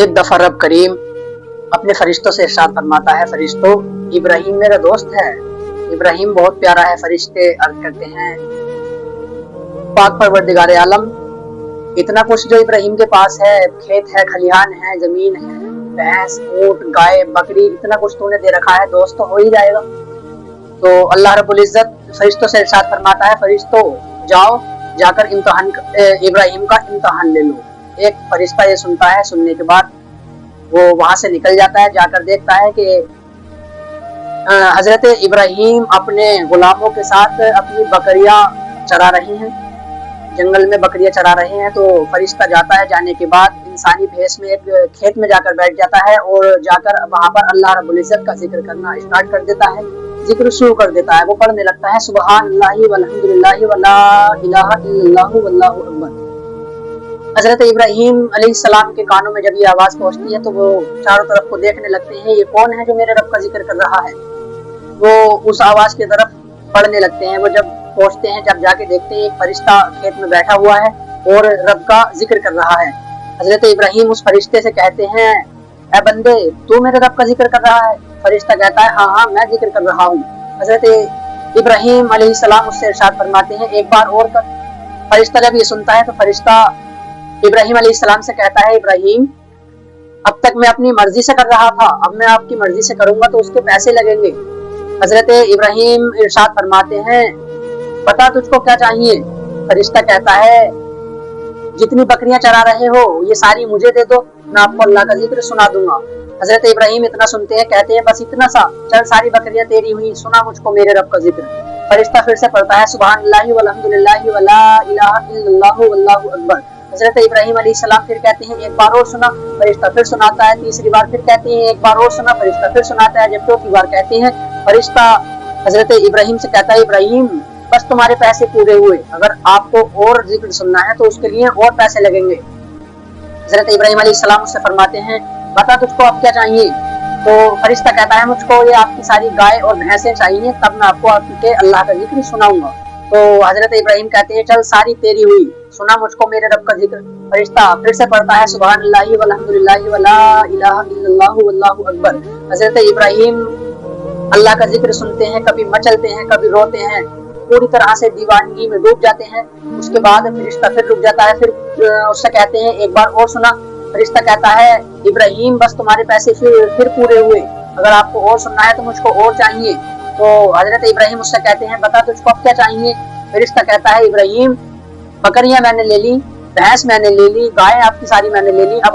एक दफा रब करीम अपने फरिश्तों से इरशाद फरमाता है, फरिश्तों इब्राहिम मेरा दोस्त है, इब्राहिम बहुत प्यारा है। फरिश्ते अर्ज करते हैं, पाक परवरदिगार आलम, इतना कुछ जो इब्राहिम के पास है, खेत है, खलिहान है, जमीन है, भैंस, ऊंट, गाय, बकरी, इतना कुछ तूने दे रखा है, दोस्त तो हो ही जाएगा। तो अल्लाह रब्बुल इज्जत फरिश्तों से इरशाद फरमाता है, फरिश्तों जाओ जाकर इम्तिहान इब्राहिम का इम्तिहान ले लो। एक फरिश्ता ये सुनता है, सुनने के बाद वो वहां से निकल जाता है, जाकर देखता है कि हजरत इब्राहिम अपने गुलामों के साथ अपनी बकरियां चरा रहे हैं, जंगल में बकरियां चरा रहे हैं। तो फरिश्ता जाता है, जाने के बाद इंसानी भेष में एक खेत में जाकर बैठ जाता है और जाकर वहां पर अल्लाह रब्बुल इज्जत का जिक्र करना स्टार्ट कर देता है, जिक्र शुरू कर देता है। वो पढ़ने लगता है, सुबहानल्लाहि वल्हम्दुलिल्लाहि वला इलाहा इल्लल्लाहु वल्लाहु अकबर। हजरत इब्राहिम अलैहिस्सलाम के कानों में जब ये आवाज पहुंचती है तो वो चारों तरफ को देखने लगते हैं, ये कौन है जो मेरे रब का जिक्र कर रहा है। वो उस आवाज की तरफ पढ़ने लगते हैं। वो जब पहुंचते हैं, जब जाके देखते हैं, एक फरिश्ता खेत में बैठा हुआ है और रब का जिक्र कर रहा है। हजरत इब्राहिम उस फरिश्ते से कहते हैं, ऐ बंदे, तू मेरे रब का जिक्र कर रहा है? फरिश्ता कहता है, हाँ हाँ मैं जिक्र कर रहा हूँ। हजरत इब्राहिम अलैहिस्सलाम उससे इरशाद फरमाते हैं, एक बार और कर। फरिश्ता जब ये सुनता है तो फरिश्ता इब्राहिम अलैहिस्सलाम से कहता है, इब्राहिम अब तक मैं अपनी मर्जी से कर रहा था, अब मैं आपकी मर्जी से करूंगा तो उसके पैसे लगेंगे। हजरत इब्राहिम इरशाद फरमाते हैं, बता तुझको क्या चाहिए? फरिश्ता कहता है, जितनी बकरियां चरा रहे हो ये सारी मुझे दे दो, मैं आपको अल्लाह का जिक्र सुना दूंगा। हजरत इब्राहिम इतना सुनते हैं, कहते हैं, बस इतना सा, चल सारी बकरियां तेरी हुई, सुना मुझको मेरे रब का जिक्र। फरिश्ता फिर से पढ़ता है, सुबहानल्लाहि वल्हम्दुलिल्लाहि वला इलाहा इल्लल्लाहु वल्लाहु अकबर। हजरत इब्राहिम अलैहिस्सलाम फिर कहते हैं, एक बार और सुना। फरिश्ता फिर सुनाता है, तीसरी बार फिर कहते हैं, एक बार और सुना। फरिश्ता फिर सुनाता है, जब चौथी बार कहते हैं, फरिश्ता हजरत इब्राहिम से कहता है, इब्राहिम बस तुम्हारे पैसे पूरे हुए, अगर आपको और जिक्र सुनना है तो उसके लिए और पैसे लगेंगे। हजरत इब्राहिम अलैहिस्सलाम उससे फरमाते हैं, बता तुझको अब क्या चाहिए? तो फरिश्ता कहता है, मुझको ये आपकी सारी गाय और भैंसें चाहिए, तब मैं आपको आपके अल्लाह का जिक्र सुनाऊंगा। तो हजरत इब्राहिम कहते हैं, चल सारी तेरी हुई, सुना मुझको मेरे रब का जिक्र। फरिश्ता फिर से पढ़ता है, सुबहानल्लाहि वल्हम्दुलिल्लाहि वला इलाहा इल्लल्लाहु वल्लाहु अकबर। हजरत इब्राहिम अल्लाह का जिक्र सुनते हैं, कभी मचलते हैं, कभी रोते हैं, पूरी तरह से दीवानगी में डूब जाते हैं। उसके बाद फरिश्ता फिर रुक जाता है, फिर उससे कहते हैं, एक बार और सुना। फरिश्ता कहता है, इब्राहिम बस तुम्हारे पैसे फिर पूरे हुए, अगर आपको और सुनना है तो मुझको और चाहिए। तो हजरत इब्राहिम उससे कहते हैं, बता तुझको अब क्या चाहिए? फरिश्ता कहता है, इब्राहिम बकरियां मैंने ले ली, भैंस मैंने ले ली, गाय आपकी सारी मैंने ले ली, अब